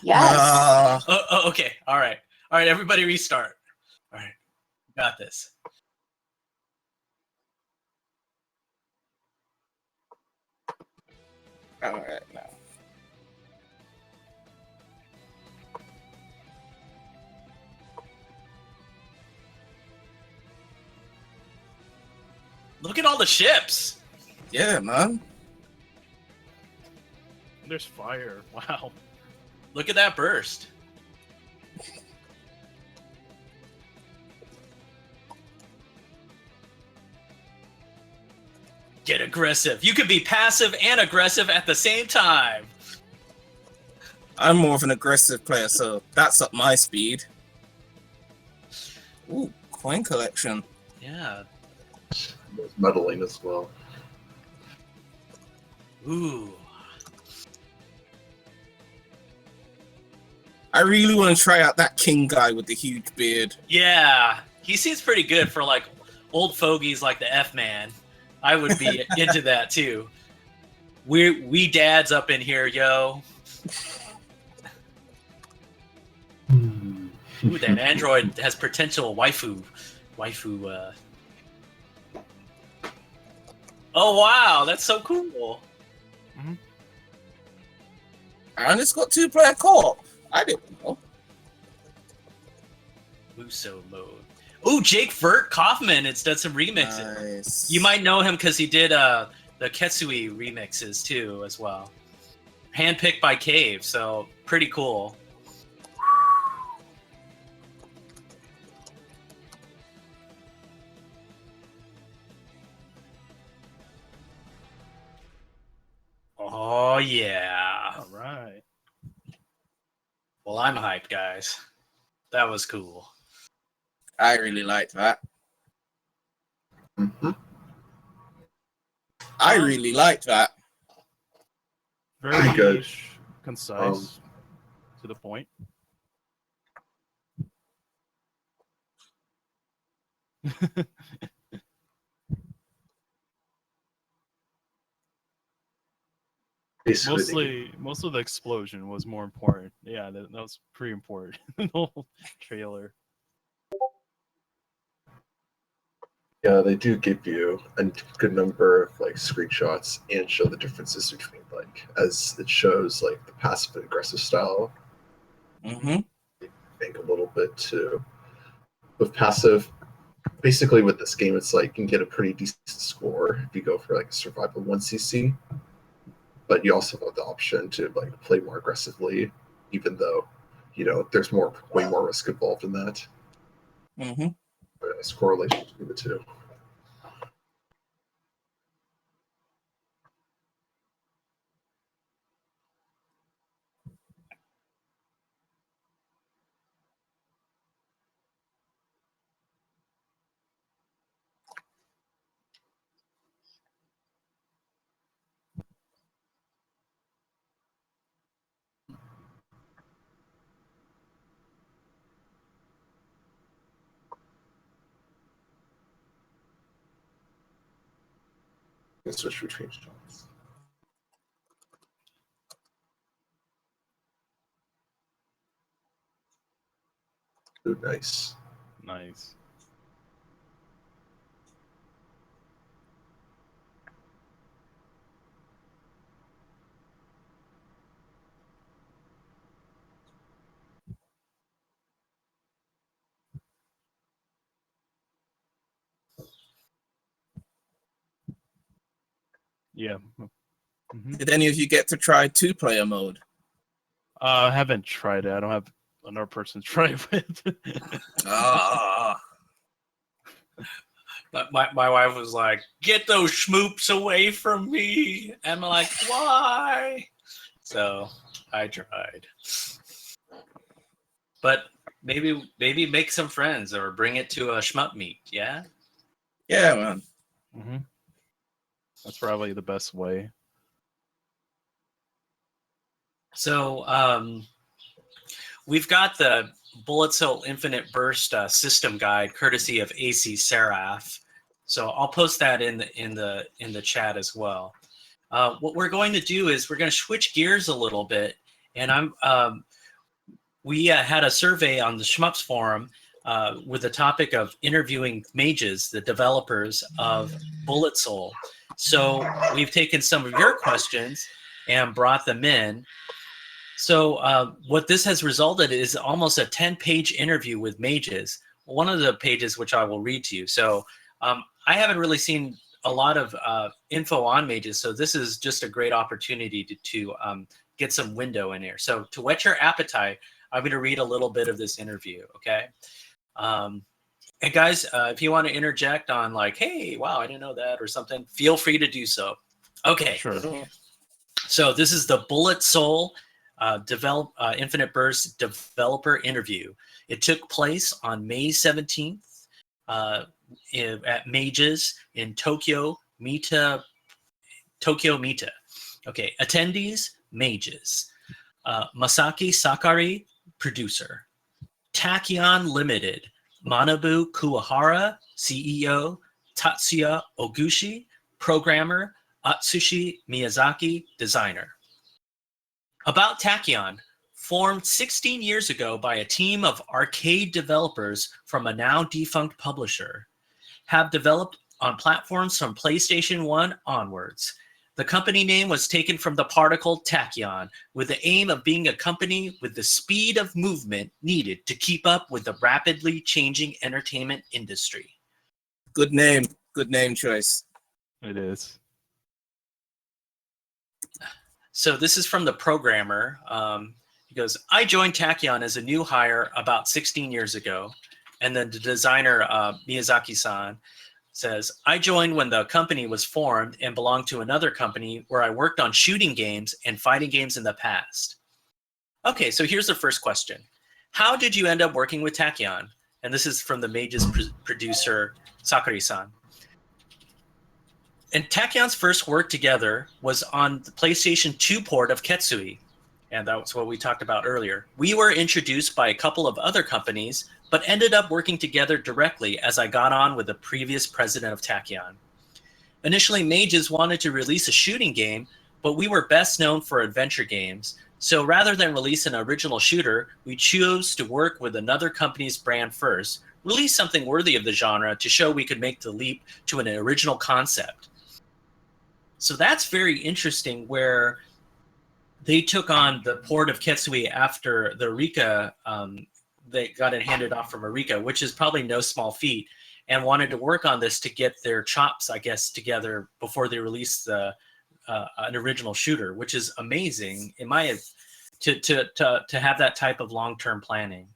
Yes. Okay. All right. Everybody restart. All right. Got this. All right, now. Look at all the ships. Yeah, man. There's fire. Wow. Look at that burst. Get aggressive. You could be passive and aggressive at the same time. I'm more of an aggressive player, so that's up my speed. Ooh, coin collection. Yeah. There's meddling as well. Ooh. I really want to try out that king guy with the huge beard. Yeah. He seems pretty good for like old fogies like the F-Man. I would be into that too. We dads up in here, yo. Ooh, that android has potential waifu. Oh wow, that's so cool. Mm-hmm. And it's got 2-player co-op. I didn't know. Muso mode. Ooh, Jake Vert Kaufman. It's done some remixes. Nice. You might know him because he did the Ketsui remixes too, as well. Handpicked by Cave, so pretty cool. Oh yeah. All right. Well, I'm hyped, guys. That was cool. I really liked that. Mm-hmm. I really liked that. Very good. niche, concise, to the point. Basically, Most of the explosion was more important. Yeah, that was pretty important. The whole trailer. yeah, they do give you a good number of like screenshots and show the differences between like as it shows like the passive and aggressive style. Mm-hmm. I think a little bit too. With passive, basically with this game, it's like you can get a pretty decent score if you go for like a survival 1cc, but you also have the option to like play more aggressively, even though there's way more risk involved in that. Mm-hmm. There's correlation between the two. You can switch between shots. Ooh, nice. Nice. Yeah. Mm-hmm. Did any of you get to try 2-player mode? I haven't tried it. I don't have another person to try it with. Ah. My wife was like, "Get those schmoops away from me," and I'm like, "Why?" So I tried, but maybe make some friends or bring it to a shmup meet. Yeah. Yeah, man. Mm-hmm. That's probably the best way. So we've got the Bullet Soul Infinite Burst system guide, courtesy of AC Seraph. So I'll post that in the chat as well. What we're going to do is we're going to switch gears a little bit, and we had a survey on the Shmups forum with the topic of interviewing mages, the developers of Bullet Soul. So we've taken some of your questions and brought them in. So what this has resulted is almost a 10-page interview with mages. One of the pages, which I will read to you. So I haven't really seen a lot of info on mages, so this is just a great opportunity to get some window in here. So to whet your appetite, I'm going to read a little bit of this interview, okay? And guys, if you want to interject on like, hey, wow, I didn't know that or something, feel free to do so. Okay. Sure. So this is the Bullet Soul Infinite Burst developer interview. It took place on May 17th at Mages in Tokyo Mita. Okay, attendees, Mages. Masaki Sakari, producer. Tachyon Limited, Manabu Kuwahara, CEO, Tatsuya Oguchi, programmer, Atsushi Miyazaki, designer. About Tachyon, formed 16 years ago by a team of arcade developers from a now defunct publisher, have developed on platforms from PlayStation 1 onwards. The company name was taken from the particle tachyon, with the aim of being a company with the speed of movement needed to keep up with the rapidly changing entertainment industry. Good name choice. It is. So this is from the programmer. He goes, I joined Tachyon as a new hire about 16 years ago. And then the designer, Miyazaki-san, says, I joined when the company was formed and belonged to another company where I worked on shooting games and fighting games in the past. Okay, so here's the first question. How did you end up working with Tachyon? And this is from the Mages producer, Sakari-san. And Tachyon's first work together was on the PlayStation 2 port of Ketsui. And that was what we talked about earlier. We were introduced by a couple of other companies, but ended up working together directly as I got on with the previous president of Tachyon. Initially, Mages wanted to release a shooting game, but we were best known for adventure games. So rather than release an original shooter, we chose to work with another company's brand first, release something worthy of the genre to show we could make the leap to an original concept. So that's very interesting, where they took on the port of Ketsui after the Rika, they got it handed off from Arika, which is probably no small feat, and wanted to work on this to get their chops, I guess, together before they released an original shooter, which is amazing in my to have that type of long-term planning.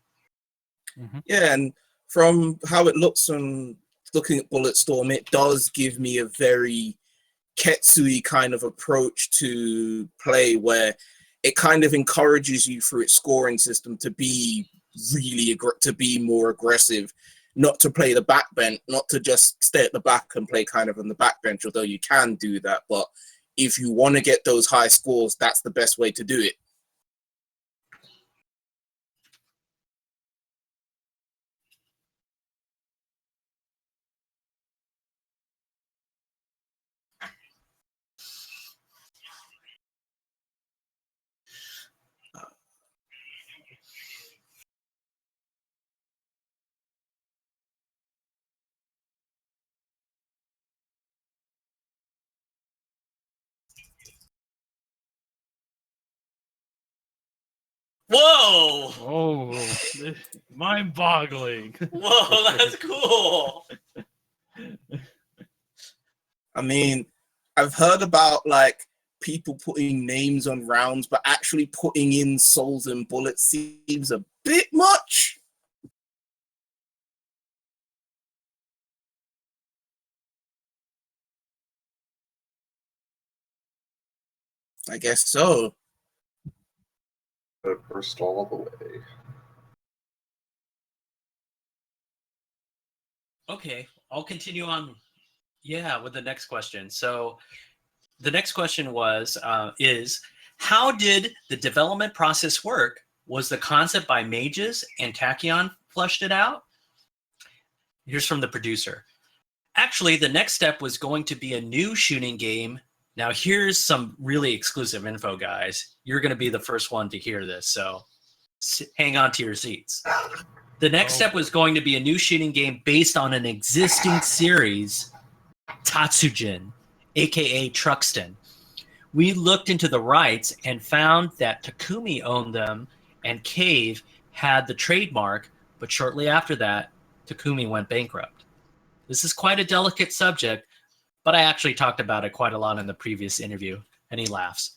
Mm-hmm. Yeah, and from how it looks from looking at Bulletstorm, it does give me a very Ketsui kind of approach to play, where it kind of encourages you through its scoring system to be to be more aggressive, not to play the backbench, not to just stay at the back and play kind of on the backbench, although you can do that. But if you want to get those high scores, that's the best way to do it. Whoa! Oh, mind-boggling. Whoa, that's cool. I mean, I've heard about like people putting names on rounds, but actually putting in souls and bullets seems a bit much. I guess so. Burst all the way. Okay, I'll continue on. Yeah, with the next question. So the next question is how did the development process work? Was the concept by Mages and Tachyon fleshed it out? Here's from the producer. Actually, the next step was going to be a new shooting game. Now, here's some really exclusive info, guys. You're going to be the first one to hear this. So hang on to your seats. The next step was going to be a new shooting game based on an existing series, Tatsujin, aka Truxton. We looked into the rights and found that Takumi owned them and Cave had the trademark, but shortly after that, Takumi went bankrupt. This is quite a delicate subject, but I actually talked about it quite a lot in the previous interview, and he laughs.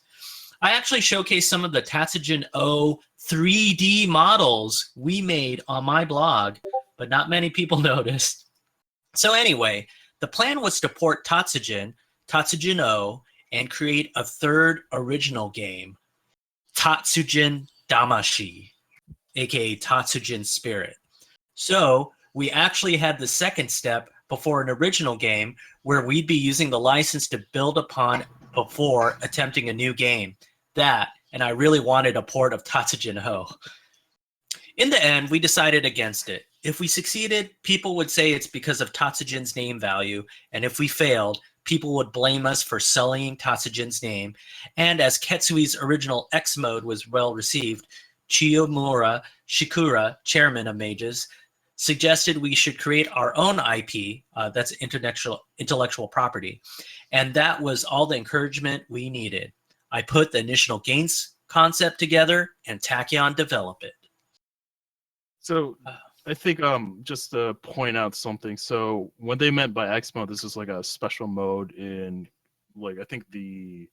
I actually showcased some of the Tatsujin O 3D models we made on my blog, but not many people noticed. So anyway, the plan was to port Tatsujin O, and create a third original game, Tatsujin Damashi, aka Tatsujin Spirit. So we actually had the second step before an original game where we'd be using the license to build upon before attempting a new game. That, and I really wanted a port of Tatsujin Ho. In the end, we decided against it. If we succeeded, people would say it's because of Tatsujin's name value, and if we failed, people would blame us for sullying Tatsujin's name. And as Ketsui's original X mode was well received, Chiyomura Shikura, chairman of Mages, suggested we should create our own IP, that's intellectual property. And that was all the encouragement we needed. I put the initial games concept together and Tachyon developed it. So I think just to point out something. So when they meant by X mode, this is like a special mode in like I think the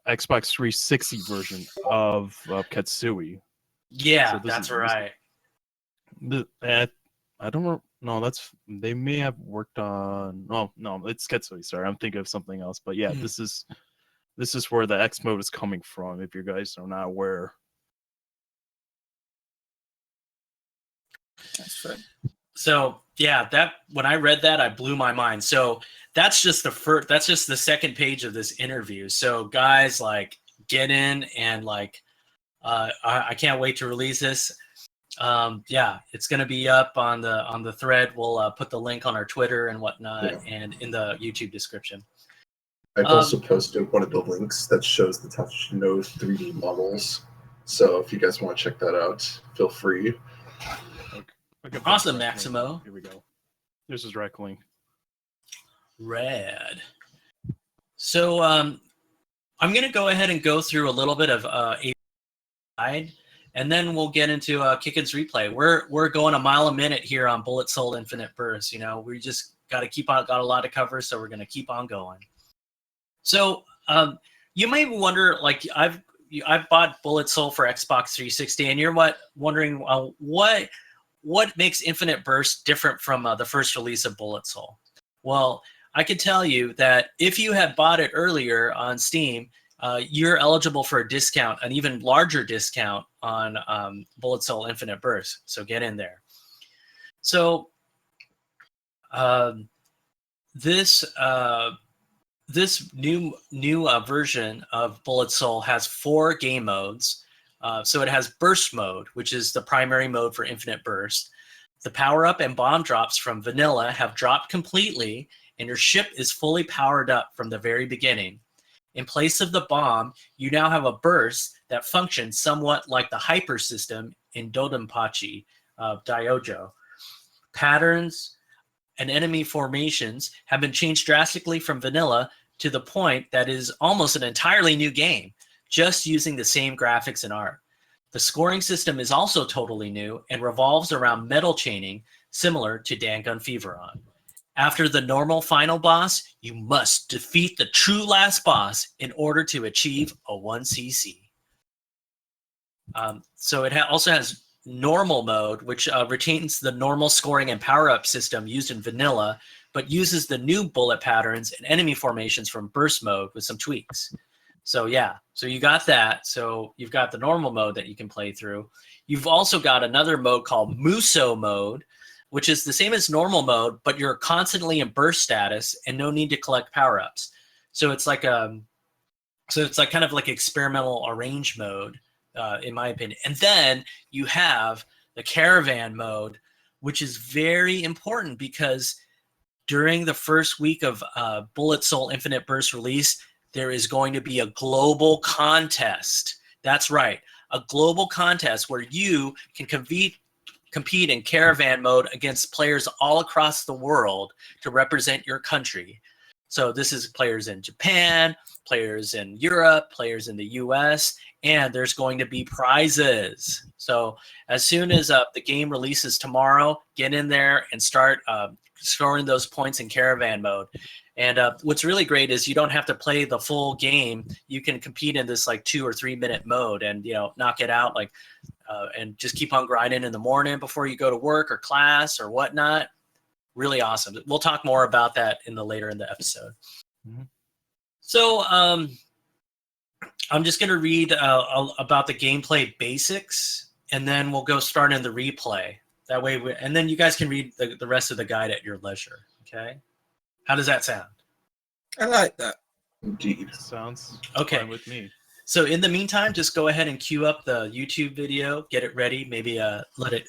Xbox 360 version of Ketsui. Yeah, So that's right. I don't know. That's they may have worked on. No, it's Ketsui. Sorry, I'm thinking of something else. But yeah, this is where the X mode is coming from. If you guys are not aware. That's fair. So yeah, that when I read that, I blew my mind. So that's just the first. That's just the second page of this interview. So guys, like, get in and like, I can't wait to release this. Yeah, it's gonna be up on the thread. We'll put the link on our Twitter and whatnot, and in the YouTube description. I've also posted one of the links that shows the Tatsujin 3D models. So if you guys want to check that out, feel free. Okay, awesome, Maximo. Here we go. This is Reckling. Rad. So I'm going to go ahead and go through a little bit of a guide, and then we'll get into Kiken's replay. We're going a mile a minute here on Bullet Soul Infinite Burst. You know, we just got a lot to cover, so we're going to keep on going. So you may wonder, like, I've bought Bullet Soul for Xbox 360, and you're wondering what makes Infinite Burst different from the first release of Bullet Soul? Well, I can tell you that if you had bought it earlier on Steam, you're eligible for a discount, an even larger discount on Bullet Soul Infinite Burst. So get in there. So this new version of Bullet Soul has 4 game modes. So it has Burst Mode, which is the primary mode for Infinite Burst. The power-up and bomb drops from Vanilla have dropped completely, and your ship is fully powered up from the very beginning. In place of the bomb, you now have a burst that functions somewhat like the hyper system in Dodonpachi Dyojo. Patterns and enemy formations have been changed drastically from Vanilla to the point that it is almost an entirely new game, just using the same graphics and art. The scoring system is also totally new and revolves around metal chaining, similar to Dangun Feveron. After the normal final boss, you must defeat the true last boss in order to achieve a 1cc. So it also has normal mode, which retains the normal scoring and power-up system used in Vanilla, but uses the new bullet patterns and enemy formations from Burst mode with some tweaks. So yeah, so you got that. So you've got the normal mode that you can play through. You've also got another mode called Muso mode, which is the same as normal mode, but you're constantly in burst status and no need to collect power-ups. So it's like kind of like experimental arrange mode, in my opinion. And then you have the Caravan mode, which is very important because during the first week of Bullet Soul Infinite Burst release, there is going to be a global contest. That's right, a global contest where you can compete in caravan mode against players all across the world to represent your country. So this is players in Japan, players in Europe, players in the US, and there's going to be prizes. So as soon as the game releases tomorrow, get in there and start scoring those points in caravan mode. And what's really great is you don't have to play the full game. You can compete in this like 2 or 3 minute mode and, you know, knock it out like and just keep on grinding in the morning before you go to work or class or whatnot. Really awesome. We'll talk more about that later in the episode. Mm-hmm. So I'm just going to read about the gameplay basics, and then we'll go start in the replay. That way, and then you guys can read the rest of the guide at your leisure. Okay? How does that sound? I like that. Indeed. Sounds okay fine with me. So in the meantime, just go ahead and queue up the YouTube video, get it ready, maybe let it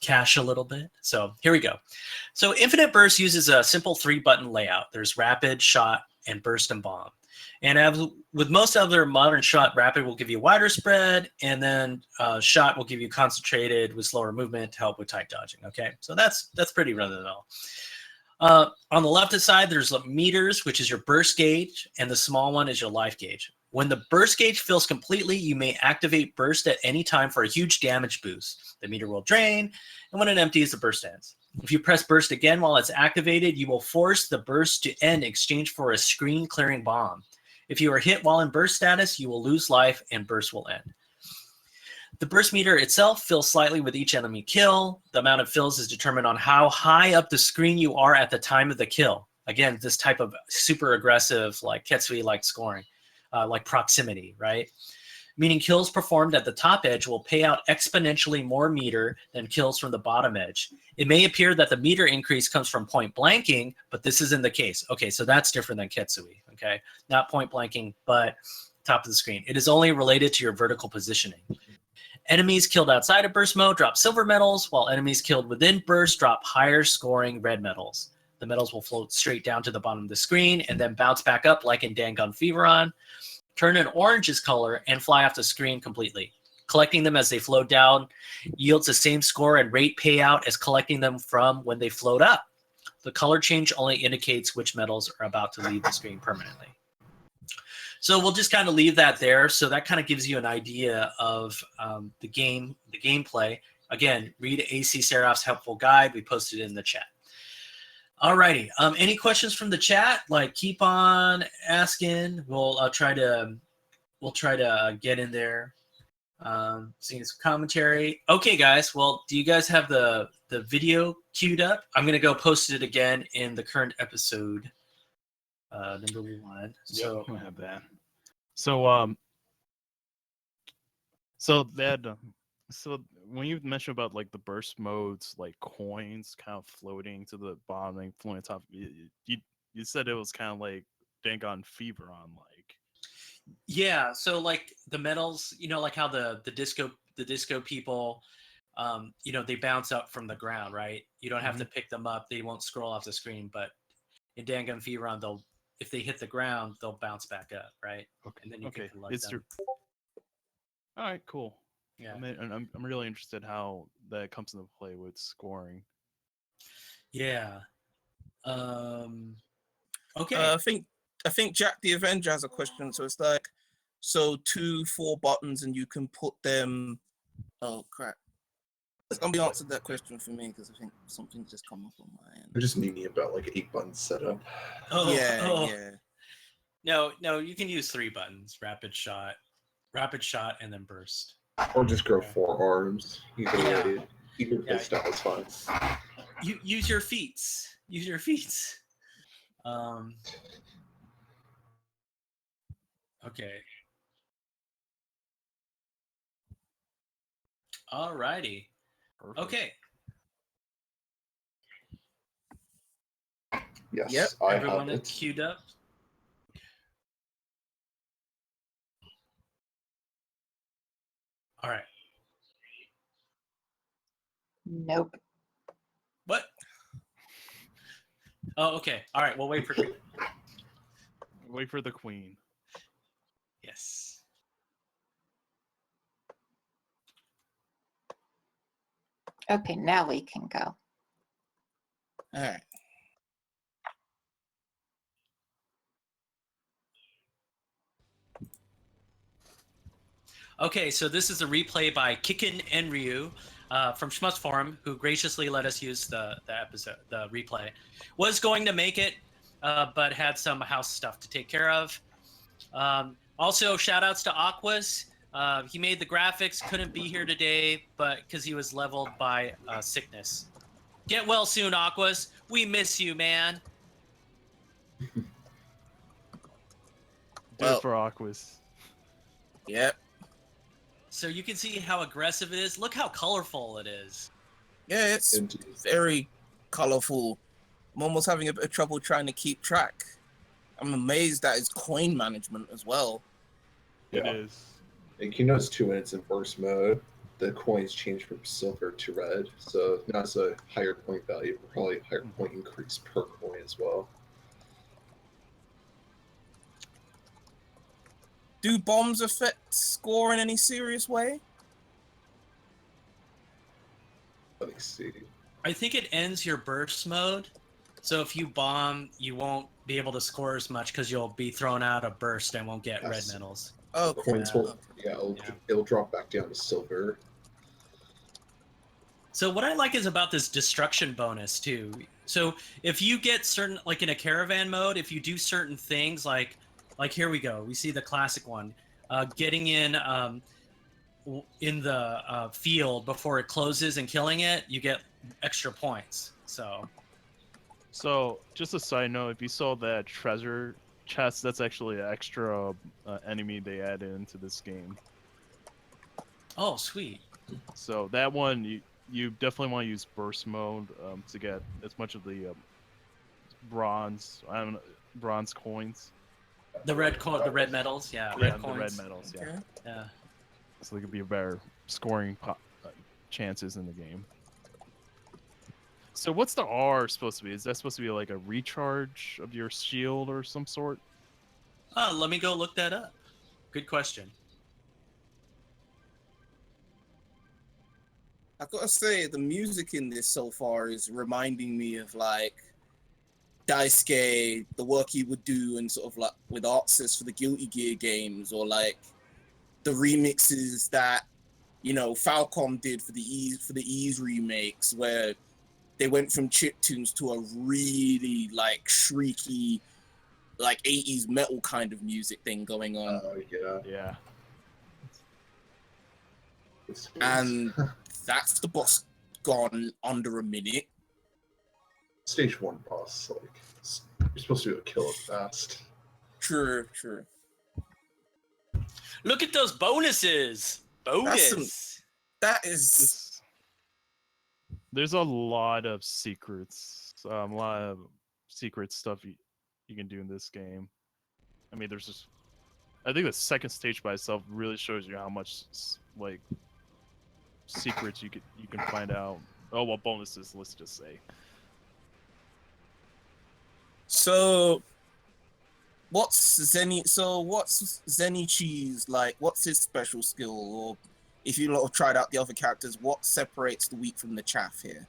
cache a little bit. So here we go. So Infinite Burst uses a simple 3-button layout. There's Rapid, Shot, and Burst and Bomb. And as with most other modern shot, Rapid will give you wider spread, and then Shot will give you concentrated with slower movement to help with tight dodging. Okay, so that's pretty run-of-the-mill. On the left side, there's meters, which is your burst gauge, and the small one is your life gauge. When the burst gauge fills completely, you may activate burst at any time for a huge damage boost. The meter will drain, and when it empties, the burst ends. If you press burst again while it's activated, you will force the burst to end in exchange for a screen-clearing bomb. If you are hit while in burst status, you will lose life and burst will end. The burst meter itself fills slightly with each enemy kill. The amount of fills is determined on how high up the screen you are at the time of the kill. Again, this type of super aggressive, like Ketsui-like scoring, like proximity, right? Meaning kills performed at the top edge will pay out exponentially more meter than kills from the bottom edge. It may appear that the meter increase comes from point blanking, but this isn't the case. Okay, so that's different than Ketsui, okay? Not point blanking, but top of the screen. It is only related to your vertical positioning. Enemies killed outside of burst mode drop silver medals, while enemies killed within burst drop higher scoring red medals. The medals will float straight down to the bottom of the screen and then bounce back up like in Dangon Feveron, turn an orange's color, and fly off the screen completely. Collecting them as they float down yields the same score and rate payout as collecting them from when they float up. The color change only indicates which medals are about to leave the screen permanently. So we'll just kind of leave that there. So that kind of gives you an idea of the gameplay. Again, read AC Seraph's helpful guide. We posted it in the chat. Alrighty. Any questions from the chat? Like, keep on asking. We'll try to get in there. Seeing some commentary. Okay, guys. Well, do you guys have the video queued up? I'm gonna go post it again in the current episode, number 1. So I have that. So so that so when you mentioned about like the burst modes, like coins kind of floating to the bottom and floating on top, you said it was kind of like Dangon Feveron, like. yeah, so like the medals, you know, like how the disco people, you know, they bounce up from the ground, right? You don't have to pick them up; they won't scroll off the screen. But in Dangan Feveron, if they hit the ground, they'll bounce back up, right? Okay. And then you can collect them. All right, cool. Yeah. I mean, and I'm really interested how that comes into play with scoring. Yeah. Okay. I think Jack the Avenger has a question. So it's like, so 2 4 buttons and you can put them. Oh crap! Somebody answered that question for me because I think something's just come up on my end. They're just meaning about like 8-button setup. Yeah. No, you can use 3 buttons: rapid shot, and then burst. Or just grow 4 arms. Either play style is fine. You use your feet. Okay. Alrighty. Perfect. Okay. Yes, Yep. I Everyone have is queued up. All right. Nope. What? Oh, okay. All right. We'll wait for. Wait for the queen. Yes. Okay, now we can go. All right. Okay, so this is a replay by Kiken and Ryu from Schmutz Forum, who graciously let us use the replay. Was going to make it, but had some house stuff to take care of. Also, shout outs to Aquas. He made the graphics, couldn't be here today, but because he was leveled by sickness. Get well soon, Aquas. We miss you, man. Do Well- it for Aquas. Yep. So you can see how aggressive it is. Look how colorful it is. Yeah, it's Indeed. very colorful. I'm almost having a bit of trouble trying to keep track. I'm amazed at his coin management as well. It Yeah. is. Like, you notice too when it's in burst mode, the coins change from silver to red. So now it's a higher point value, but probably a higher point increase per coin as well. Do bombs affect score in any serious way? Let me see. I think it ends your burst mode. So if you bomb, you won't be able to score as much because you'll be thrown out of burst and won't get red Yes. medals. Oh, Coins will, it'll drop back down to silver. So what I like is about this destruction bonus too. So if you get certain, like in a caravan mode, if you do certain things, like here we go, we see the classic one, getting in the field before it closes and killing it, you get extra points. So, just a side note, if you saw that treasure chest, that's actually an extra enemy they added into this game. Oh, sweet. So that one, you definitely want to use burst mode to get as much of the bronze coins. The red medals, yeah, Yeah, red the red coins. medals, yeah. okay. Yeah. So there could be better scoring chances in the game. So what's the R supposed to be? Is that supposed to be like a recharge of your shield or some sort? Let me go look that up. Good question. I gotta say, the music in this so far is reminding me of like Daisuke, the work he would do, and sort of like with Arxis for the Guilty Gear games, or like the remixes that Falcom did for the Ease remakes, where they went from chiptunes to a really like shrieky, like 80s metal kind of music thing going on. Oh, yeah. Yeah. And that's the boss gone under a minute. Stage 1 boss, like, you're supposed to be able to kill it fast. True. Look at those bonuses. Bonus. That is There's a lot of secrets, a lot of secret stuff you can do in this game. I mean, there's just, I think the second stage by itself really shows you how much like secrets you can find out. Oh, well, bonuses. Let's just say. so. What's Zenichi's like? What's his special skill? Or if you lot have tried out the other characters, what separates the wheat from the chaff here?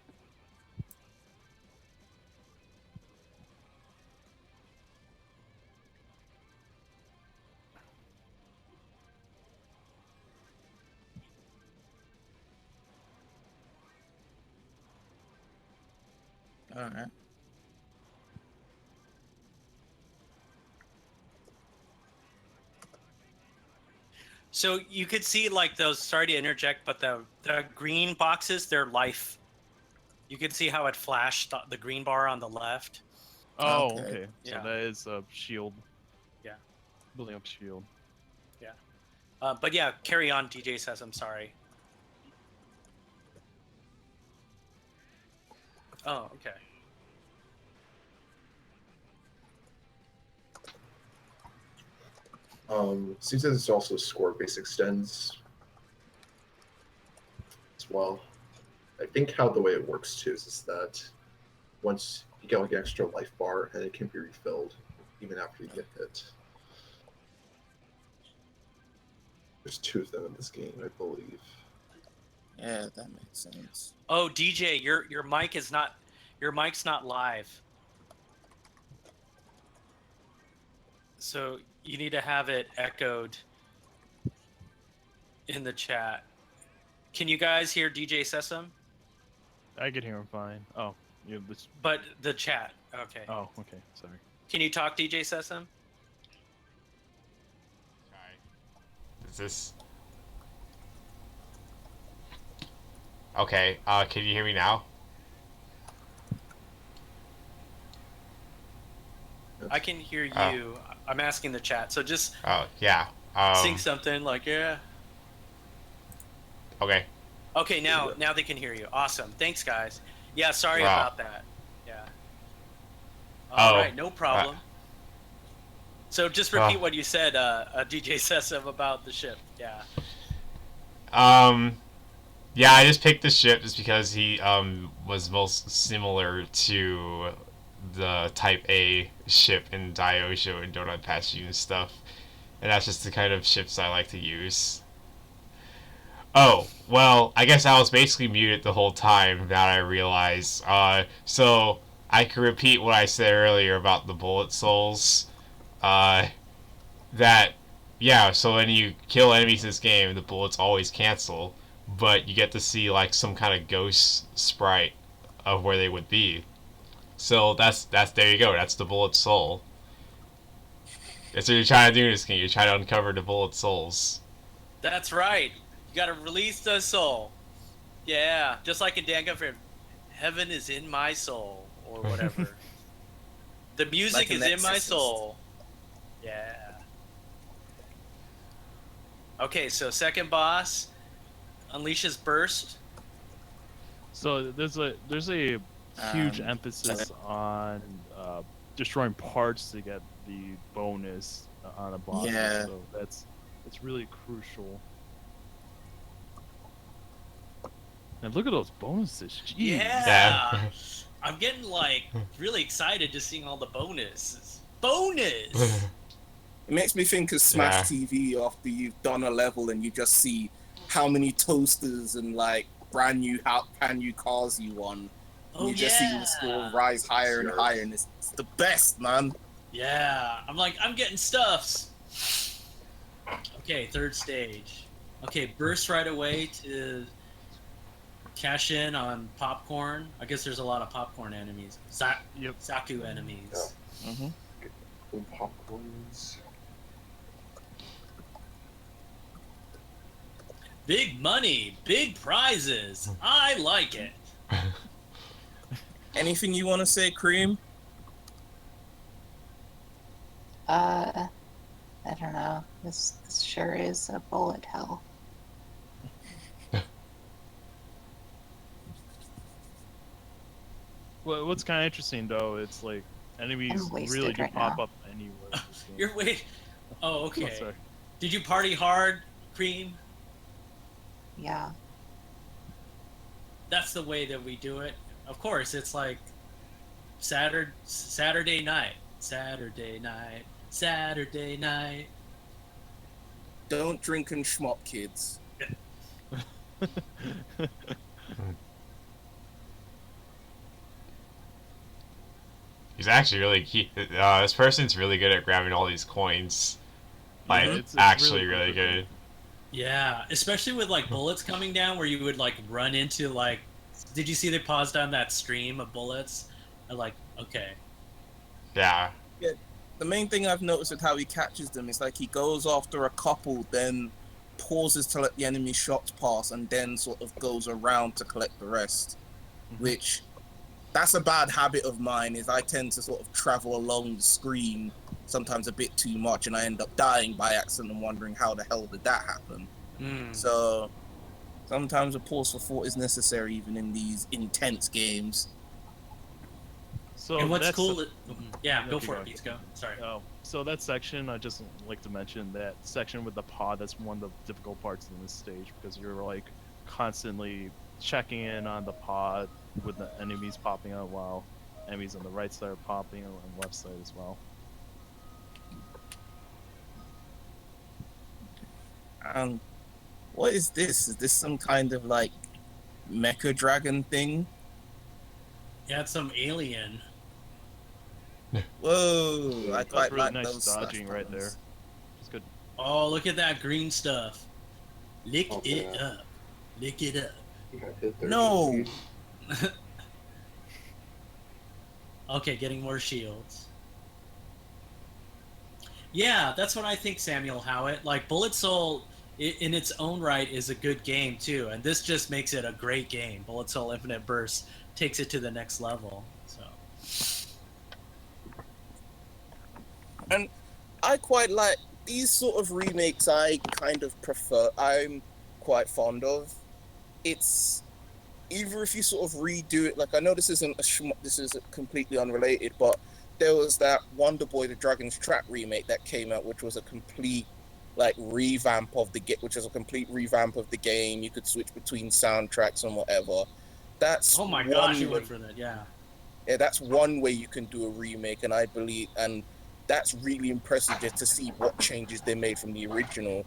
All right. So you could see like those. Sorry to interject, but the green boxes, they're life. You can see how it flashed the green bar on the left. Oh, Okay. okay. So Yeah. that is a shield. Yeah. Building up shield. Yeah. But yeah, carry on. DJ says, I'm sorry. Oh, okay. Seems as it's also score base extends as well. I think how the way it works too is that once you get like an extra life bar and it can be refilled even after you get hit. There's 2 of them in this game, I believe. Yeah, that makes sense. Oh, DJ, your mic's not live. So you need to have it echoed in the chat. Can you guys hear DJ Sesame? I can hear him fine. Oh, yeah. This. But the chat. Okay. Oh, okay. Sorry. Can you talk, DJ Sesame? Okay. Is this okay? Can you hear me now? I can hear you. I'm asking the chat. So just Oh yeah. sing something like yeah. Okay. Okay, now they can hear you. Awesome. Thanks, guys. Yeah, sorry Wow. about that. Yeah. All right, no problem. So just repeat what you said, DJ Sesame, about the ship. Yeah. Yeah, I just picked the ship just because he was most similar to the Type A ship in Daiojo and Donut Pashu and stuff, and that's just the kind of ships I like to use. Oh, well, I guess I was basically muted the whole time that I realized. So I can repeat what I said earlier about the bullet souls. That, yeah, so when you kill enemies in this game, the bullets always cancel, but you get to see, like, some kind of ghost sprite of where they would be. So that's there you go, that's the bullet soul. That's what you're trying to do in this game, you're trying to uncover the bullet souls. That's right. You gotta release the soul. Yeah, just like in Dango for Heaven is in my soul, or whatever. The music Like an is in my exorcist. soul. Yeah. Okay, so second boss unleashes burst. So there's a huge emphasis on destroying parts to get the bonus on a boss. Yeah. So that's really crucial. And look at those bonuses. Jeez. Yeah. I'm getting like really excited just seeing all the bonuses. Bonus. It makes me think of Smash Yeah. TV after you've done a level and you just see how many toasters and like brand new cars you won. Oh, You just see the score rise higher and higher, and it's the best, man. Yeah. I'm like, I'm getting stuffs. Okay, third stage. Okay, burst right away to cash in on popcorn. I guess there's a lot of popcorn enemies. Yep. Zaku enemies. Mm-hmm. Popcorns. Big money, big prizes. I like it. Anything you want to say, Cream? I don't know. This sure is a bullet hell. Well, what's kind of interesting though, it's like enemies I'm wasted really do right pop now. up anywhere. in this game. You're wait. Oh, Oh, okay. sorry. Did you party hard, Cream? Yeah. That's the way that we do it. Of course, it's like Saturday night. Don't drink and schmop, kids. He's actually really this person's really good at grabbing all these coins. Like, it's actually really really good. Yeah, especially with like bullets coming down, where you would like run into like. Did you see they paused on that stream of bullets? I'm like, okay. Yeah. The main thing I've noticed with how he catches them is like he goes after a couple, then pauses to let the enemy shots pass, and then sort of goes around to collect the rest. Which, that's a bad habit of mine, is I tend to sort of travel along the screen sometimes a bit too much, and I end up dying by accident and wondering how the hell did that happen. So sometimes a pause for thought is necessary even in these intense games. So And what's that's cool? Yeah, No, go keep for it, going. Beats. Go. Sorry. So that section, I just like to mention that section with the pod. That's one of the difficult parts in this stage because you're like constantly checking in on the pod with the enemies popping out while enemies on the right side are popping, and on the left side as well. What is this? Is this some kind of like mecha dragon thing. Yeah, it's some alien. Whoa, I That was quite really like nice those slash dodging right there. buttons. It's good. Oh, look at that green stuff. Lick Oh, it yeah. up. Lick it up. You got hit there. No. didn't you? Okay, getting more shields. Yeah, that's what I think, Samuel Howitt. Like, Bullet Soul, in its own right, is a good game, too. And this just makes it a great game. Bullet Soul Infinite Burst takes it to the next level. So, And I quite like these sort of remakes. I kind of prefer. I'm quite fond of. It's either if you sort of redo it. Like I know this isn't this is completely unrelated, but there was that Wonder Boy: The Dragon's Trap remake that came out, which was a complete like revamp of the which is a complete revamp of the game. You could switch between soundtracks and whatever. That's oh my one gosh, you way- went for that, yeah. Yeah, that's one way you can do a remake, and I believe, and that's really impressive just to see what changes they made from the original.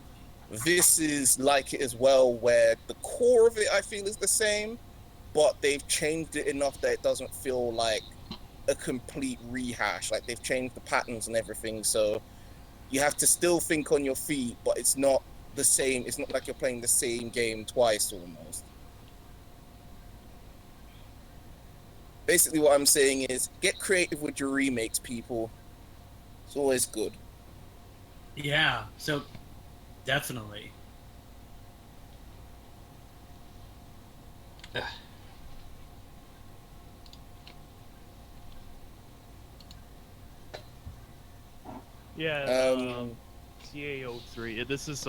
This is like it as well, where the core of it I feel is the same, but they've changed it enough that it doesn't feel like a complete rehash. Like they've changed the patterns and everything, so you have to still think on your feet, but it's not the same. It's not like you're playing the same game twice almost. Basically, what I'm saying is get creative with your remakes, people. It's always good. Yeah, so definitely. Yeah, Um, CAO3. This is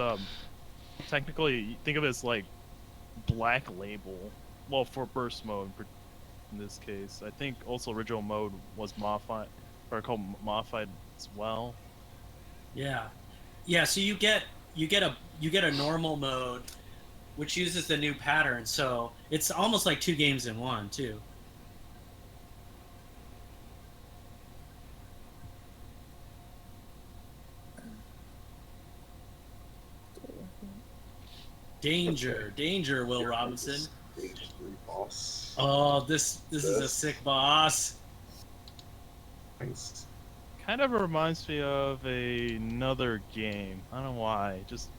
technically you think of it as like Black Label. Well, for burst mode in this case, I think also original mode was modified, or called modified as well. Yeah. Yeah, so you get a normal mode which uses the new pattern, so it's almost like two games in one, too. Danger, Will Robinson. Stage 3 boss. Oh, this is a Yes. sick boss. Nice. Kind of reminds me of another game. I don't know why. Just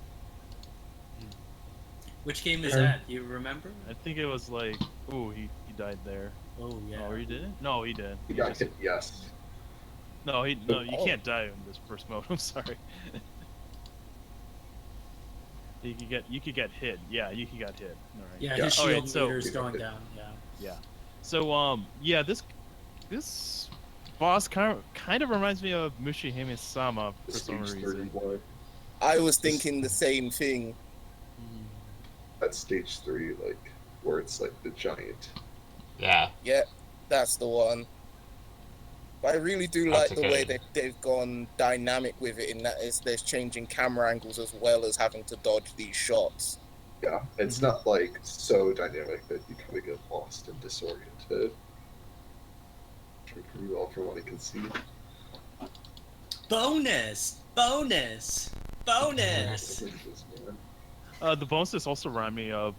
Which game is that? You remember? I think it was like, ooh, he died there. Oh yeah. Oh, he didn't? No, he did. You He got just- hit, yes. No, you Oh. can't die in this first mode. I'm sorry. you could get hit. Yeah, you could get hit. All right. Yeah, Yeah. his Alright, shield so- meter's going down. Yeah. So yeah, this boss kind of reminds me of Mushihime-sama for some Stage reason. 31. I was thinking the same thing. That's stage 3, like where it's like the giant. Yeah. Yeah, that's the one. But I really do That's like the way okay. they've gone dynamic with it, in that is there's changing camera angles as well as having to dodge these shots. Yeah, it's not like so dynamic that you kind of get lost and disoriented. Working pretty well from what I can see. Bonus. The bonuses also remind me of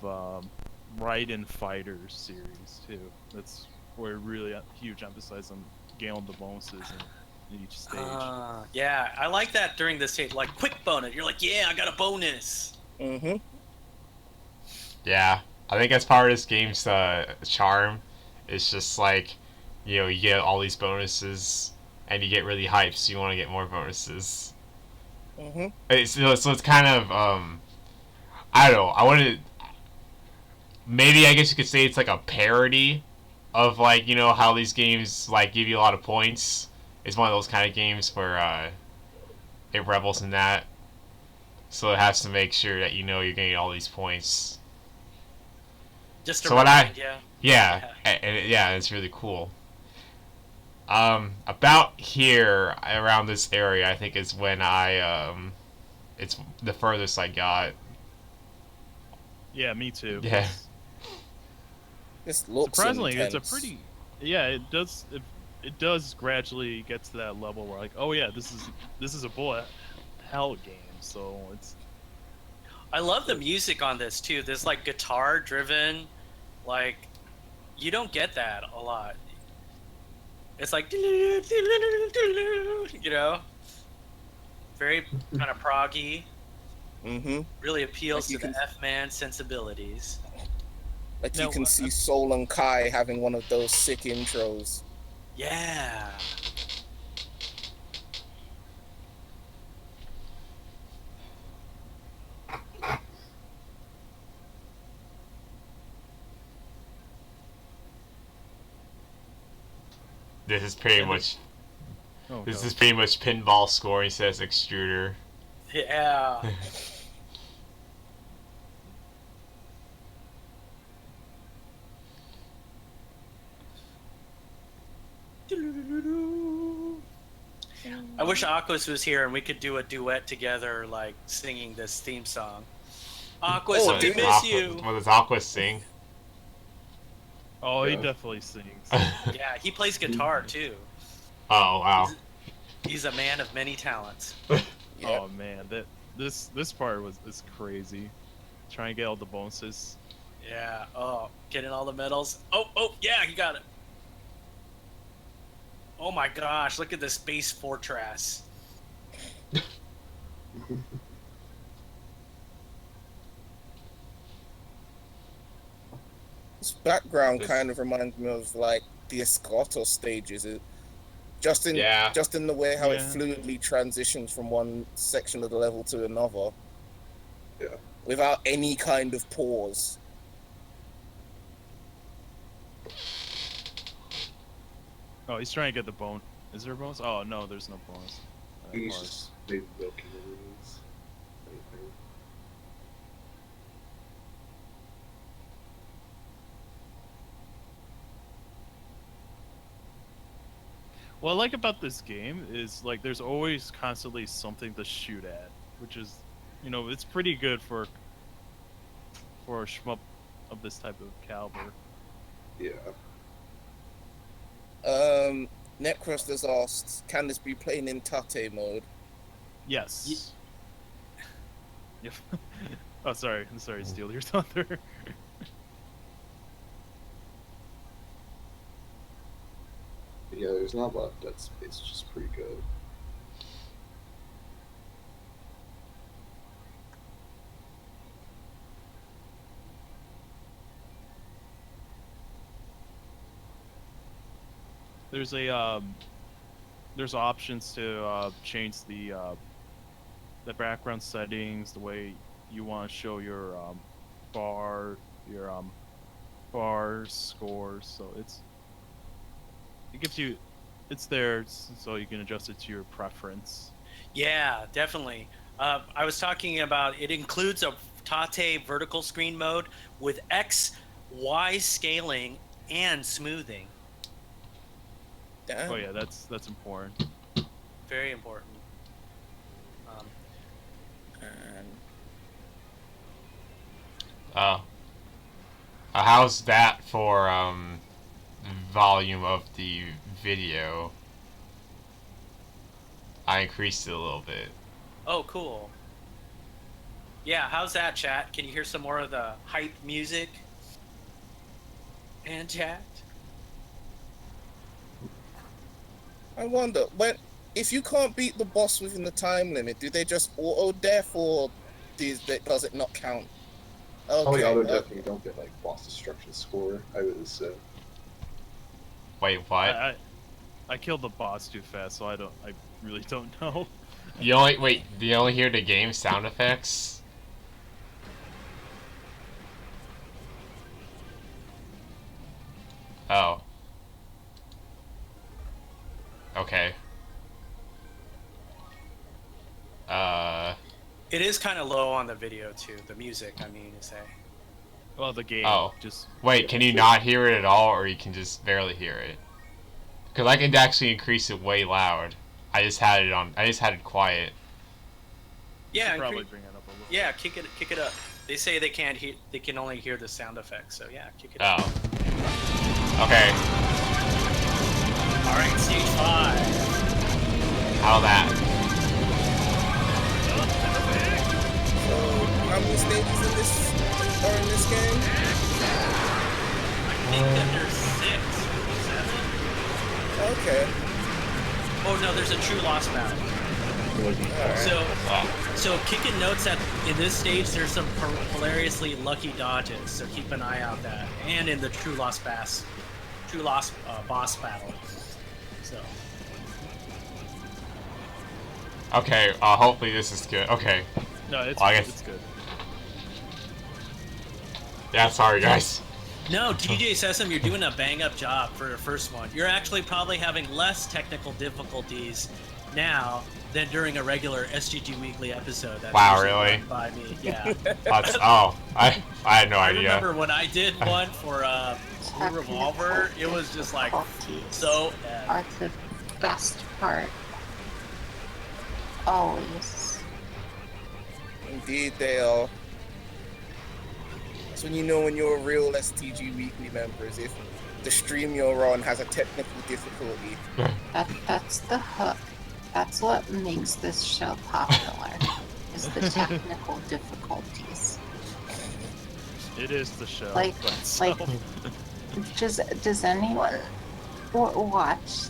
Raiden Fighters series too. That's where really huge emphasis on gaining the bonuses in each stage. Yeah, I like that during this stage. Like, quick bonus. You're like, yeah, I got a bonus. Mm-hmm. Yeah. I think that's part of this game's charm. It's just like, you get all these bonuses and you get really hyped, so you want to get more bonuses. Mm-hmm. So it's kind of, I don't know, I want to, maybe I guess you could say it's like a parody of like, how these games like give you a lot of points. It's one of those kind of games where it revels in that. So it has to make sure that you're getting all these points. Just to So what I- remind you. Yeah, and it's really cool. About here, around this area, I think is when it's the furthest I got. Yeah, me too. Yeah. This looks Surprisingly, intense. it's a pretty. Yeah, it does. It does gradually get to that level where like, oh yeah, this is a bullet hell game. So it's I love the music on this too. This like guitar driven, Like, you don't get that a lot. It's like, you know, very kind of proggy. Mm-hmm. Really appeals Like you to the can- F-man sensibilities. Like Now, you can see Soul and Kai having one of those sick intros. Yeah. This is pretty And much. Oh, This no. is pretty much pinball scoring says extruder. Yeah. I wish Aquas was here and we could do a duet together, like singing this theme song. Aquas, Oh, I dude. miss you. What does Aqua sing? Oh, he Yeah. definitely sings. Yeah, he plays guitar too. Oh wow. He's a man of many talents. Yeah. Oh man, this part is crazy. Trying to get all the bonuses. Yeah. Oh, getting all the medals. Oh, yeah, he got it. Oh my gosh, look at this space fortress. This background This- kind of reminds me of like the Escato stages. Just in Yeah. the way how it Yeah. fluidly transitions from one section of the level to another. Yeah. Without any kind of pause. Oh, he's trying to get the bone. Is there a bonus? Oh no, there's no bonus. He's Mars. just maybe milking the rules. Anything. What I like about this game is like there's always constantly something to shoot at, which is, you know, it's pretty good for a shmup of this type of caliber. Yeah. Necros has asked, can this be playing in Tate mode? Yes. Yep. Oh, sorry. I'm sorry, steal your thunder. Yeah, there's not a lot of dead space, which is pretty good. There's a there's options to change the background settings, the way you want to show your bar bars, scores. So it gives you, it's there so you can adjust it to your preference. Yeah, definitely. I was talking about it includes a Tate vertical screen mode with X, Y scaling and smoothing. Damn. Oh yeah, that's important. Very important. And Oh. How's that for volume of the video? I increased it a little bit. Oh, cool. Yeah, how's that, chat? Can you hear some more of the hype music? And chat? I wonder, if you can't beat the boss within the time limit, do they just auto death or does it not count? Probably auto Okay. death, you don't get like boss destruction score, I would assume. Wait, what? I killed the boss too fast, so I really don't know. You only hear the game sound effects? Oh. Okay. It is kind of low on the video, too. The music, I mean to say. Well, the game Oh. just Wait, can you not hear it at all, or you can just barely hear it? Because I can actually increase it way loud. I just had it quiet. Yeah, should probably bring it up a little. yeah, kick it up. They say they can't hear, they can only hear the sound effects, so yeah, kick it up. Oh. Okay. Alright, stage 5. How that? So, how many stages are in this game? think that there's 6 or 7. Okay. Oh no, there's a true lost battle. So Kiken notes that in this stage there's some hilariously lucky dodges, so keep an eye out that, and in the true lost boss battle. So Okay, hopefully this is good. Okay. No, it's Well, I guess- it's good. Yeah, sorry guys. no, DJ Sesame, you're doing a bang-up job for the first one. You're actually probably having less technical difficulties now than during a regular STG Weekly episode. That's Wow, usually really? run by me, yeah. I had no I idea. remember when I did one for Blue Revolver, it was just like so. Are the best part. Always. Indeed, they are. That's when you know when you're a real STG Weekly member, is if the stream you're on has a technical difficulty. That's the hook. That's what makes this show popular. Is the technical difficulties. It is the show. Like, by itself. does anyone watch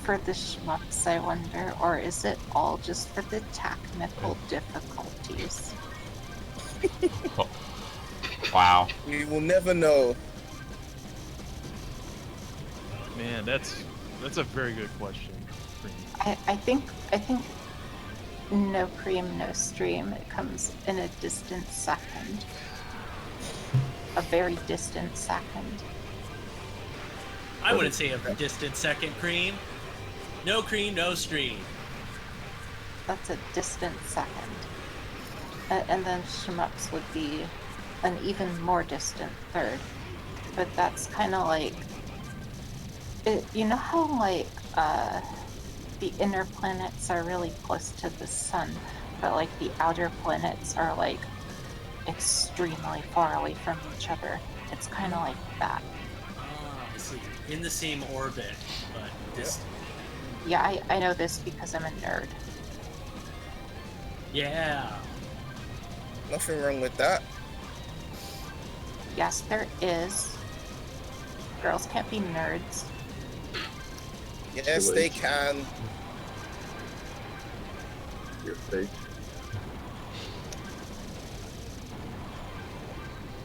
for the schmucks, I wonder, or is it all just for the technical difficulties? Wow. We will never know. Man, that's a very good question. I think no cream, no stream. It comes in a distant second. A very distant second. I wouldn't say a distant second, Cream. No cream, no stream. That's a distant second. And then shmups would be an even more distant third. But that's kind of like, you know how like the inner planets are really close to the sun, but like the outer planets are like extremely far away from each other. It's kind of like that. I see. In the same orbit, but distant. Yeah, I know this because I'm a nerd. Yeah. Nothing wrong with that. Yes, there is. Girls can't be nerds. Yes, they can. You're fake.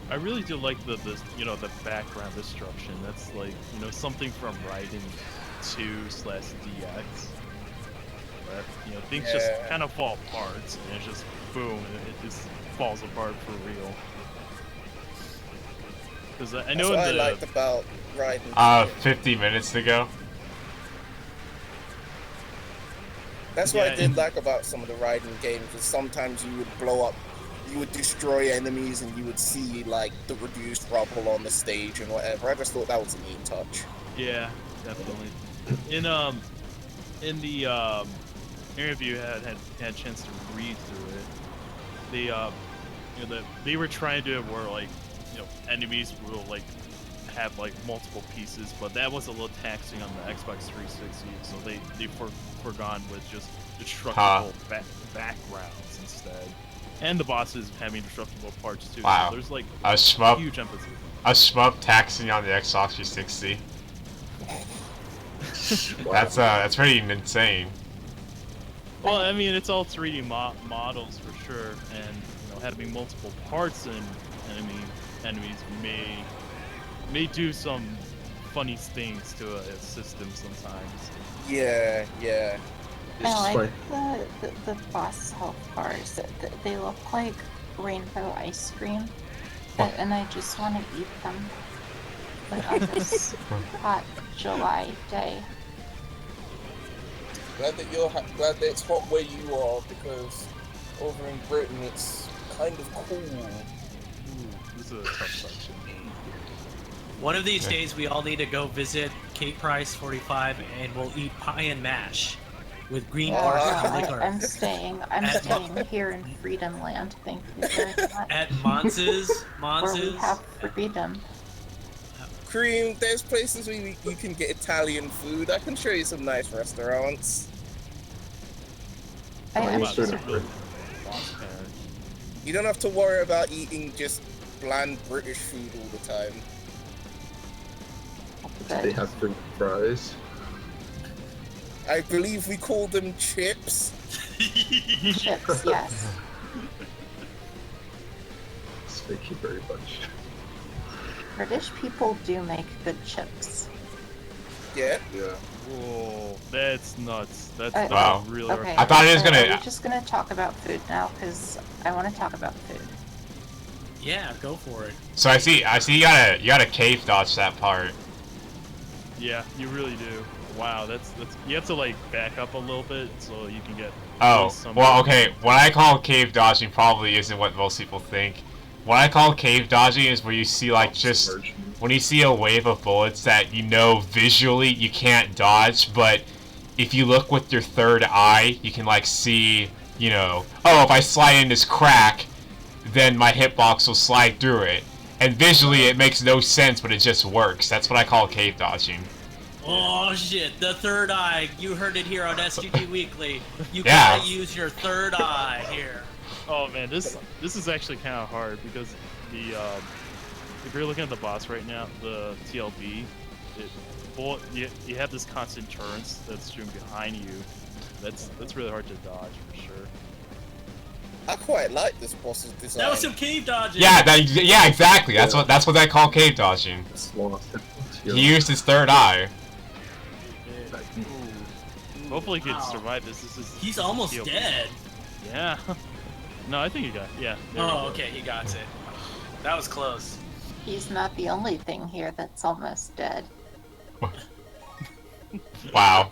I really do like the the background destruction. That's like something from Raiden 2/DX. But things just kind of fall apart, and it's just boom, it just falls apart for real. Because I know That's what I liked about Raiden. 50 minutes ago. That's what I did like about some of the Raiden games, is sometimes you would blow up, you would destroy enemies, and you would see like the reduced rubble on the stage and whatever. I just thought that was a neat touch. Yeah, definitely. In the interview, had a chance to read through it. They they were trying to do it where like enemies will like have like multiple pieces, but that was a little taxing on the Xbox 360, so they forgone with just destructible backgrounds instead, and the bosses having destructible parts too. Wow. So there's like A shmup. huge emphasis. A shmup taxing on the Xbox 360. That's pretty insane. Well, I mean, it's all 3D models for sure, and having multiple parts and enemies may do some funny things to a system sometimes. Yeah. I like the boss health bars. They look like rainbow ice cream, and I just want to eat them. Like on this hot July day. Glad that it's hot where you are, because over in Britain it's kind of cool. This is a tough section. One of these days, we all need to go visit Kate Price 45, and we'll eat pie and mash with green bark and liquor. I'm staying here in Freedom Land. Thank you very much. At Monz's. Where we have freedom. Cream, there's places where you can get Italian food. I can show you some nice restaurants. You don't have to worry about eating just bland British food all the time. But They have French fries. I believe we call them chips. chips, yes. Thank you very much. British people do make good chips. Yeah. Yeah. Whoa, that's nuts. That's Wow. really Okay. I thought he was gonna- We're just gonna talk about food now because I want to talk about food. Yeah, go for it. So I see you gotta cave dodge that part. Yeah, you really do. Wow, that's you have to like back up a little bit so you can get. Oh, some- well, okay. What I call cave dodging probably isn't what most people think. What I call cave dodging is where you see like just when you see a wave of bullets that you know visually you can't dodge, but if you look with your third eye, you can like see, you know, oh, if I slide in this crack, then my hitbox will slide through it. And visually it makes no sense, but it just works. That's what I call cave dodging. Oh shit, the third eye. You heard it here on STG Weekly. You Yeah. gotta use your third eye here. Oh man, this is actually kind of hard because the if you're looking at the boss right now, the TLB, you have this constant turns that's shooting behind you. That's really hard to dodge for sure. I quite like this boss's design. That was some cave dodging. Yeah, exactly. That's what I call cave dodging. He used his third eye. Ooh. Hopefully he can Wow. survive this. This is He's almost TLB. dead. Yeah. No, I think he got. Yeah. there we Oh, go. okay, he got it. That was close. He's not the only thing here that's almost dead. Wow.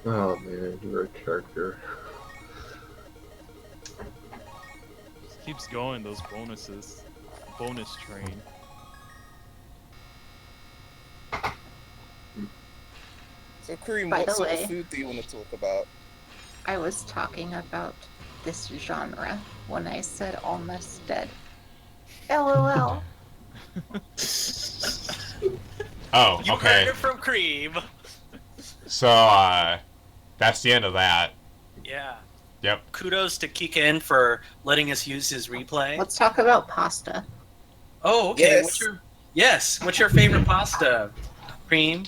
Oh man, you're a character. Just keeps going. Those bonuses. Bonus train. So, Kareem, By what the sort way- of food do you want to talk about? I was talking about this genre when I said almost dead. LOL. Oh, You okay. heard it from Cream. So, that's the end of that. Yeah. Yep. Kudos to Kiken for letting us use his replay. Let's talk about pasta. Oh, okay. Yes. What's your favorite pasta? Cream?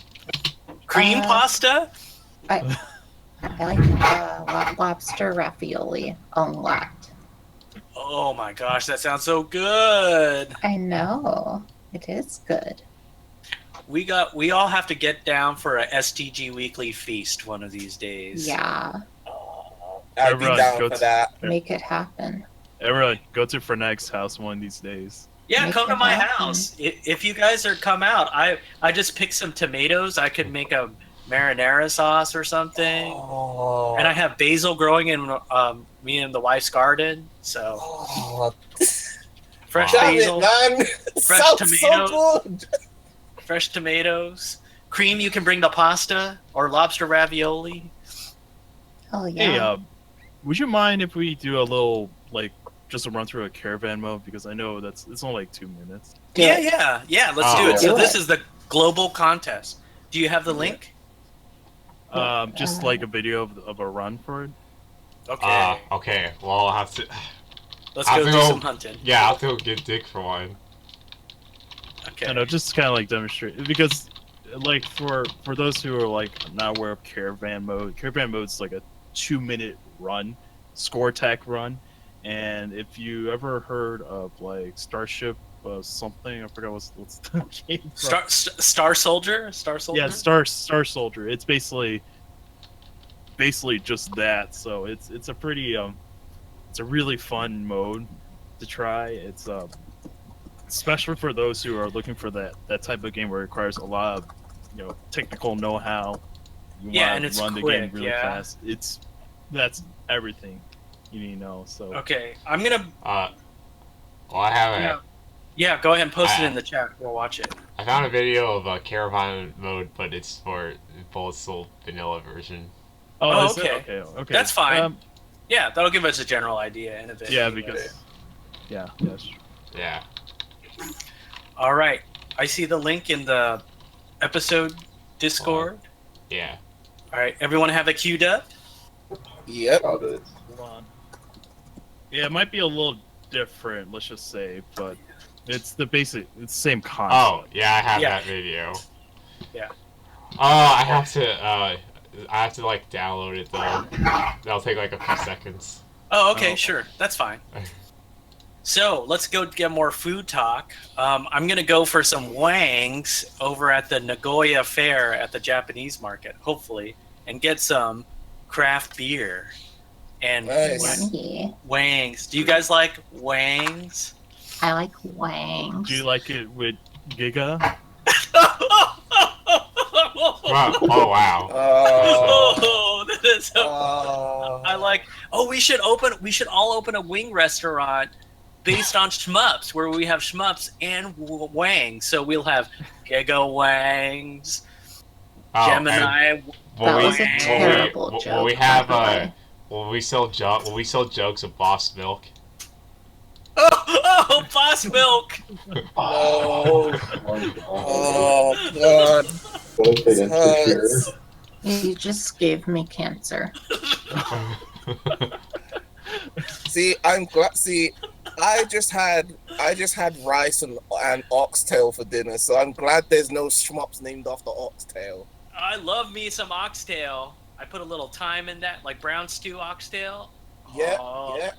Cream pasta? I like lobster ravioli unlocked. Oh my gosh, that sounds so good. I know. It is good. We all have to get down for a STG weekly feast one of these days. Yeah. I'd be Everyone, down go for to- that. Make it happen. Everyone, go to Ferneg's house one of these days. Yeah, Make come to it my happen. house. If you guys come out, I just picked some tomatoes. I could make a marinara sauce or something. Oh. And I have basil growing in me and the wife's garden. So Oh, fresh damn basil, it, man! fresh Sounds tomatoes. so good. fresh tomatoes. Cream, you can bring the pasta or lobster ravioli. Oh yeah. Hey, would you mind if we do a little like just a run through a caravan mode because I know it's only like 2 minutes. Do Yeah, it. yeah. Let's do Oh. it. So Do this it. is the global contest. Do you have the link? Just like a video of a run for it. Okay. Okay. Well, I'll have to. Let's I go have do to go- some hunting. Yeah, I'll have to go get Dick for one. Okay. I know, just kind of like demonstrate because, like for those who are like not aware of caravan mode's like a 2-minute run, score tech run, and if you ever heard of like Starship something, I forgot what's the game. Star Soldier. Yeah, Star Soldier. It's basically just that. So it's a pretty it's a really fun mode to try. It's especially for those who are looking for that type of game where it requires a lot of technical know-how. You Yeah, wanna and it's run the quick, game really yeah. fast. That's everything you need to know. So Okay, I'm gonna. Well, I have Yeah. Yeah, go ahead and post it Ah. in the chat. We'll watch it. I found a video of a caravan mode, but it's for both soul vanilla version. Oh, is it? okay. Okay. That's fine. Yeah, that'll give us a general idea in a bit. Yeah, anyway. because yes. Yeah. All right, I see the link in the episode Discord. Yeah. All right, everyone have it queued up. Yep. Got it. Hold on. Yeah, it might be a little different, let's just say, but It's the same Oh, concept. yeah, I have Yeah. that video. Yeah. Oh, I have to like download it though. That'll take like a few seconds. Oh, okay, Oh. sure. That's fine. So let's go get more food talk. I'm going to go for some wangs over at the Nagoya Fair at the Japanese market, hopefully, and get some craft beer and Nice. Yummy. wangs. Do you guys like wangs? I like wangs. Do you like it with Giga? Wow. Oh wow. Oh, that is so. Oh. I like. Oh, we should all open a wing restaurant based on shmups, where we have shmups and wangs. So we'll have Giga wangs, Oh, Gemini. That was a terrible will joke. we have by the way. will we sell jokes of Boss Milk? Oh, Boss Milk. Oh. Oh, Oh God. what if they interfere? Hurts. You just gave me cancer. See, I'm glad. See, I just had rice and oxtail for dinner, so I'm glad there's no schmups named after oxtail. I love me some oxtail. I put a little thyme in that, like brown stew oxtail. Yeah, Oh, yeah.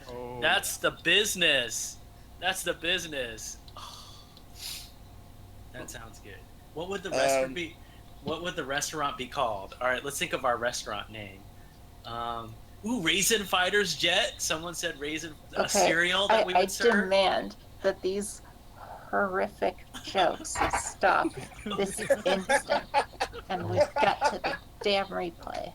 Oh. That's the business. That's the business. Oh, that sounds good. What would the restaurant be? What would the restaurant be called? All right, let's think of our restaurant name. Raisin Fighters Jet. Someone said raisin Okay, cereal that we I would serve. demand that these horrific jokes stop this instant, and we've got to the damn replay,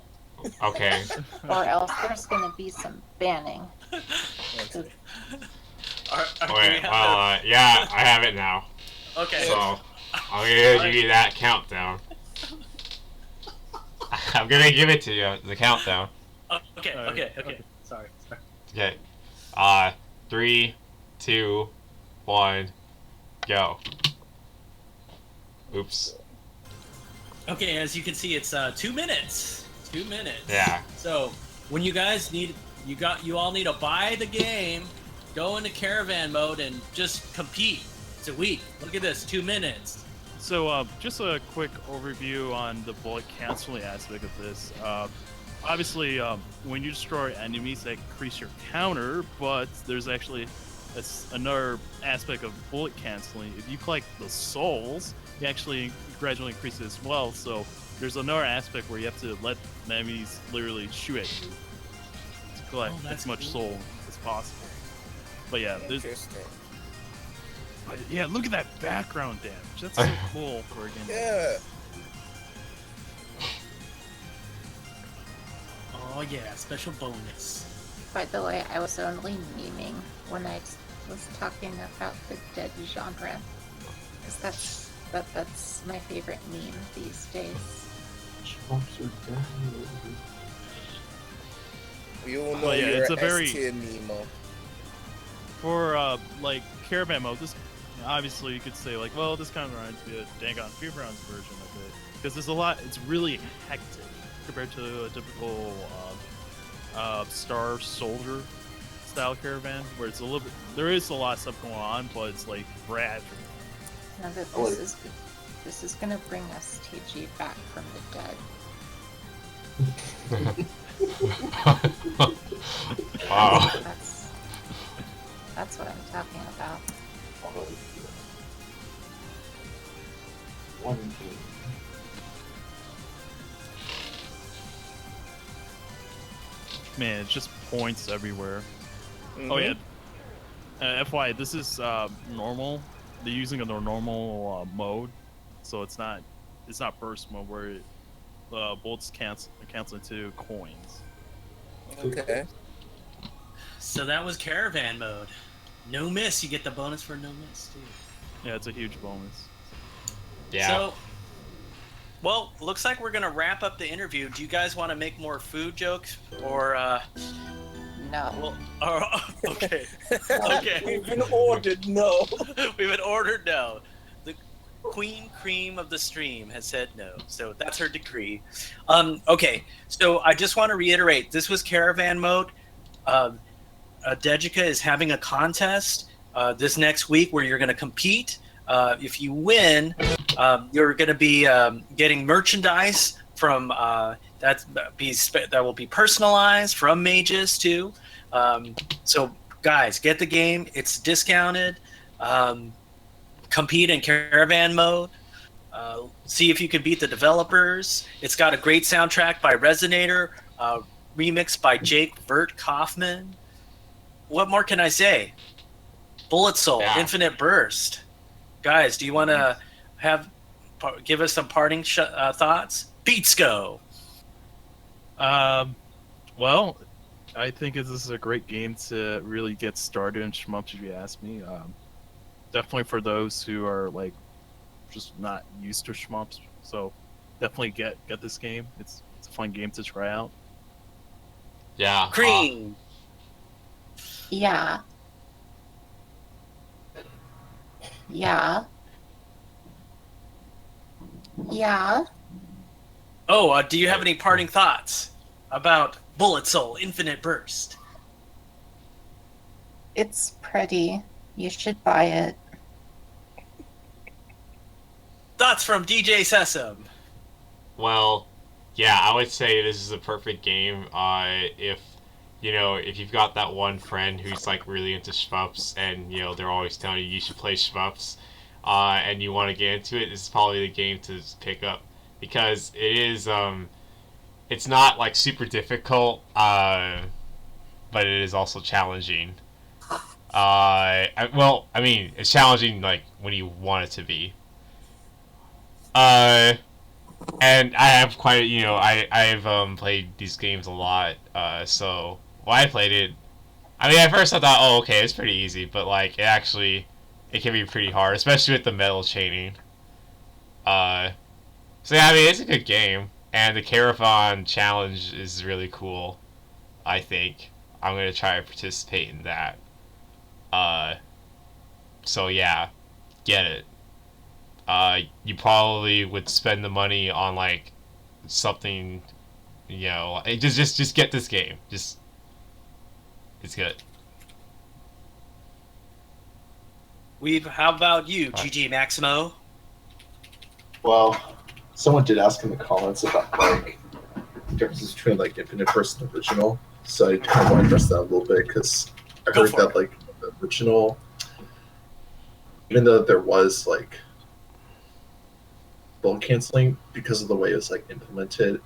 Okay. or else there's going to be some banning. Wait. Well, yeah, I have it now. Okay. So I'm gonna give you that countdown. I'm gonna give it to you. The countdown. Okay. Sorry. Okay. 3, 2, 1, go. Oops. Okay, as you can see, it's 2 minutes. 2 minutes. Yeah. So when you guys need, you all need to buy the game, go into caravan mode, and just compete. It's a week. Look at this, 2 minutes. So, just a quick overview on the bullet canceling aspect of this. Obviously, when you destroy enemies, that increase your counter, but there's actually another aspect of bullet canceling. If you collect the souls, you actually gradually increase it as well. So there's another aspect where you have to let enemies literally shoot at you to collect as much soul as possible. But yeah, Interesting. look at that background damage. That's so cool for a game. Yeah. Oh yeah, special bonus. By the way, I was only memeing when I was talking about the dead genre, because that's my favorite meme these days. Schmups are dead. We all know Well, yeah, you're it's a a very- S-tier Nemo. For like caravan mode, this obviously you could say like, well, this kind of reminds me of Dangon Fearground's version of it, because there's a lot. It's really hectic compared to a typical Star Soldier style caravan, where it's a little bit. There is a lot of stuff going on, but it's like gradual. Now that this is gonna bring STG back from the dead. Wow. That's what I'm talking about. One game. Man, it's just points everywhere. Mhm. Oh yeah. FY, this is normal. They're using a normal mode, so it's not burst mode where bullets cancel into coins. Okay. So that was caravan mode. No miss. You get the bonus for no miss too. Yeah, it's a huge bonus. Yeah. So, well, looks like we're gonna wrap up the interview. Do you guys want to make more food jokes, or No. okay, okay? We've been ordered, no. We've been ordered no. The queen cream of the stream has said no, so that's her decree. Okay, so I just want to reiterate: this was caravan mode. Dejica is having a contest. this next week where you're going to compete. If you win, you're going to be getting merchandise from that will be personalized from mages too. So guys, get the game. It's discounted. Compete in caravan mode. See if you can beat the developers. It's got a great soundtrack by Resonator, remixed by Jake Burt Kaufman. What more can I say? Bullet Soul, Infinite Burst. Guys, do you want to give us some parting thoughts? Beats go. Well, I think this is a great game to really get started in shmups, if you ask me. Definitely for those who are like just not used to shmups, so definitely get this game. It's a fun game to try out. Yeah. Cream. Yeah. Yeah. Yeah. Oh, do you have any parting thoughts about Bullet Soul Infinite Burst? It's pretty. You should buy it. Thoughts from DJ Sesame. Well, yeah, I would say this is a perfect game. If you've got that one friend who's like really into shmups, and they're always telling you should play shmups, and you want to get into it, this is probably the game to pick up because it is. It's not like super difficult, but it is also challenging. It's challenging like when you want it to be. And I have quite, I've played these games a lot. So when I played it, at first I thought, oh, okay, it's pretty easy, but like it can be pretty hard, especially with the metal chaining. So yeah, it's a good game, and the Caravan challenge is really cool. I think I'm gonna try to participate in that. So yeah, get it. You probably would spend the money on like something, just get this game. It's good. How about you, GG Maximo? Well, someone did ask in the comments about like differences between like Infinite Burst and original, so I kind of want to address that a little bit because I heard that like the original, even though there was like bullet canceling because of the way it was like implemented,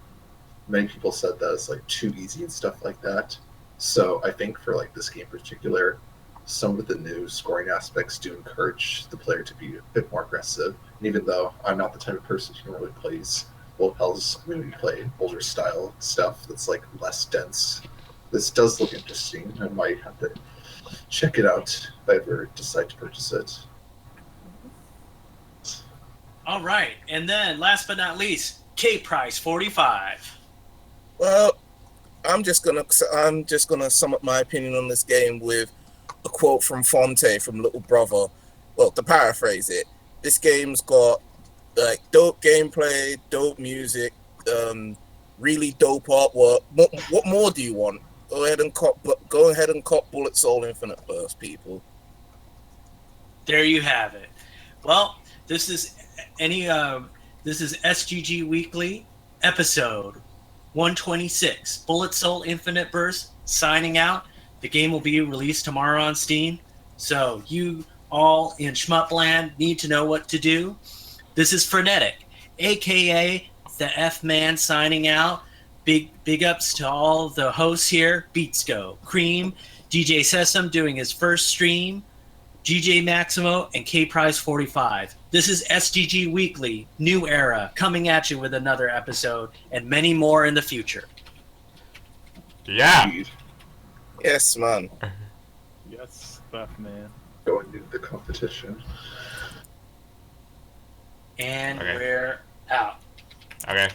many people said that it's like too easy and stuff like that. So I think for like this game in particular, some of the new scoring aspects do encourage the player to be a bit more aggressive. And even though I'm not the type of person who really plays Wolf Hell's community play older style stuff that's like less dense, this does look interesting. I might have to check it out if I ever decide to purchase it. All right, and then last but not least, K-Price 45. Well, I'm just gonna sum up my opinion on this game with a quote from Fonte from Little Brother. Well, to paraphrase it, this game's got like dope gameplay, dope music, really dope artwork. What more do you want? Go ahead and cop Bullet Soul Infinite Burst, people. There you have it. Well, this is SGG Weekly episode 126. Bullet Soul Infinite Burst signing out. The game will be released tomorrow on Steam, so you all in Schmupland need to know what to do. This is Frenetic, aka the F-Man, signing out. Big ups to all the hosts here. Beats Go, Cream, DJ Sesame doing his first stream, GJ Maximo, and K-Prize 45. This is STG Weekly, New Era, coming at you with another episode and many more in the future. Yeah. Yes, man. Yes, man. Going into the competition. And we're out. Okay.